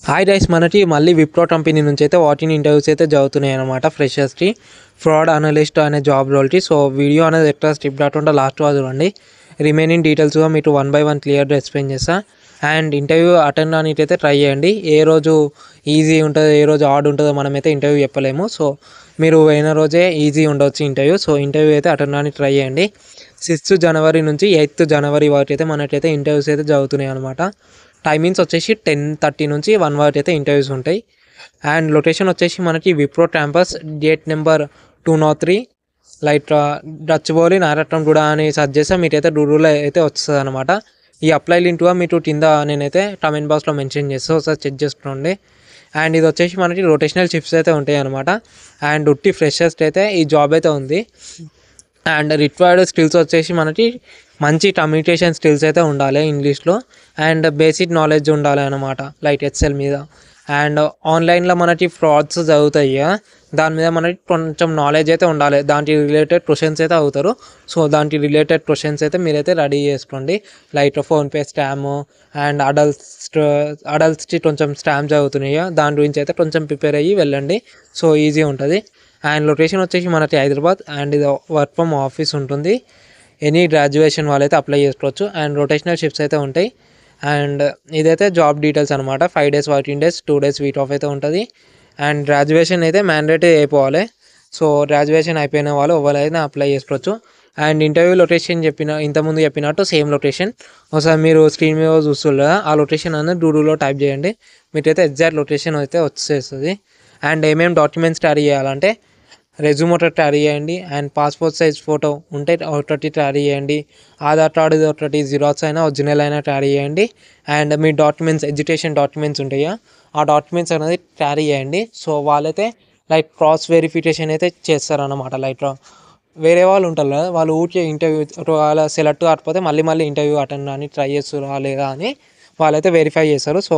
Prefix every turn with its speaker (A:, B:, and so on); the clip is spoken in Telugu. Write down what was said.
A: హాయ్ గైస్, మనకి మళ్ళీ విప్రో కంపెనీ నుంచి అయితే వాటిని ఇంటర్వ్యూస్ అయితే జరుగుతున్నాయి అనమాట. ఫ్రెషర్స్కి ఫ్రాడ్ అనలిస్ట్ అనే జాబ్ రోల్కి. సో వీడియో అనేది ఎట్లా స్కిప్ కాకుండా లాస్ట్ వరకు చూడండి. రిమైనింగ్ డీటెయిల్స్గా మీకు 1 by 1 క్లియర్గా ఎక్స్ప్లెయిన్ చేస్తా. అండ్ ఇంటర్వ్యూ అటెండ్ అనికి అయితే ట్రై చేయండి. ఏ రోజు ఈజీ ఉంటుందో ఏ రోజు హార్డ్ ఉంటుందో మనమైతే ఇంటర్వ్యూ చెప్పలేము. సో మీరు పోయిన రోజే ఈజీ ఉండవచ్చు ఇంటర్వ్యూ. సో ఇంటర్వ్యూ అయితే అటెండ్ అనికి ట్రై చేయండి. 6th January నుంచి 8th January వరకు అయితే మనకైతే ఇంటర్వ్యూస్ అయితే జరుగుతున్నాయి అనమాట. టైమింగ్స్ వచ్చేసి 10:30 నుంచి 1 వరకు అయితే ఇంటర్వ్యూస్ ఉంటాయి. అండ్ లొకేషన్ వచ్చేసి మనకి విప్రో క్యాంపస్ గేట్ నెంబర్ 203 లైట్ డచ్బౌలి నారాయణగూడ అని సెర్చ్ చేస్తే మీకైతే గూగుల్లో అయితే వస్తుంది అనమాట. ఈ అప్లై లింక్గా మీకు కింద నేనైతే కామెంట్ బాక్స్లో మెన్షన్ చేస్తాను, ఒకసారి చెక్ చేసుకోండి. అండ్ ఇది వచ్చేసి మనకి రొటేషనల్ షిఫ్ట్స్ అయితే ఉంటాయి అనమాట. అండ్ ఉట్టి ఫ్రెషర్స్ అయితే ఈ జాబ్ అయితే ఉంది. అండ్ రిక్వైర్డ్ స్కిల్స్ వచ్చేసి మనకి మంచి కమ్యూనికేషన్ స్కిల్స్ అయితే ఉండాలి ఇంగ్లీష్లో. అండ్ బేసిక్ నాలెడ్జ్ ఉండాలి అనమాట, లైక్ ఎక్సెల్ మీద. అండ్ ఆన్లైన్లో మనకి ఫ్రాడ్స్ జరుగుతాయి, దాని మీద మనకి కొంచెం నాలెడ్జ్ అయితే ఉండాలి. దానికి రిలేటెడ్ క్వశ్చన్స్ అయితే అవుతారు. సో దానికి రిలేటెడ్ క్వశ్చన్స్ అయితే మీరైతే రెడీ చేసుకోండి. లైక్ ఫోన్పే స్కామ్ అండ్ అడల్ట్స్కి కొంచెం స్కామ్స్ అవుతున్నాయి, దాని గురించి అయితే కొంచెం ప్రిపేర్ అయ్యి వెళ్ళండి. సో ఈజీ ఉంటుంది. అండ్ లొకేషన్ వచ్చేసి మనకి హైదరాబాద్. అండ్ ఇది వర్క్ ఫ్రమ్ ఆఫీస్ ఉంటుంది. ఎనీ గ్రాడ్యుయేషన్ వాళ్ళైతే అప్లై చేసుకోవచ్చు. అండ్ రొటేషనల్ షిఫ్ట్స్ అయితే ఉంటాయి. అండ్ ఇదైతే జాబ్ డీటెయిల్స్ అనమాట. 5 days working days, 2 days week off అయితే ఉంటుంది. అండ్ గ్రాడ్యుయేషన్ అయితే మ్యాండేటరీ అయిపోవాలి. సో గ్రాడ్యుయేషన్ అయిపోయిన వాళ్ళు ఎవరైనా అప్లై చేసుకోవచ్చు. అండ్ ఇంటర్వ్యూ లొకేషన్ ఇంతకుముందు చెప్పినట్టు సేమ్ లొకేషన్. ఒకసారి మీరు స్క్రీన్ మీద చూస్తున్నారు కదా, ఆ లొకేషన్ అనేది గూగుల్లో టైప్ చేయండి, మీకైతే ఎగ్జాక్ట్ లొకేషన్ అయితే వచ్చేస్తుంది. అండ్ ఏమేమి డాక్యుమెంట్స్ క్యారీ చేయాలంటే రెజ్యూమ్ ఒకటి క్యారీ చేయండి. అండ్ పాస్పోర్ట్ సైజ్ ఫోటో ఉంటే ఒకటి క్యారీ చేయండి. ఆధార్ కార్డు ఒకటి జిరాక్స్ అయినా ఒరిజినల్ అయినా క్యారీ చేయండి. And me documents, education documents ఉంటాయా, ఆ డాక్యుమెంట్స్ అనేది క్యారీ చేయండి. సో వాళ్ళైతే లైక్ క్రాస్ వెరిఫికేషన్ అయితే చేస్తారన్నమాట. లైక్ వేరే వాళ్ళు ఉంటారు కదా, వాళ్ళు ఊరికే ఇంటర్వ్యూ వాళ్ళ సెలెక్ట్ కాకపోతే మళ్ళీ ఇంటర్వ్యూ అటెండ్ అని ట్రై చేస్తారా లేదా అని వాళ్ళైతే వెరిఫై చేస్తారు. సో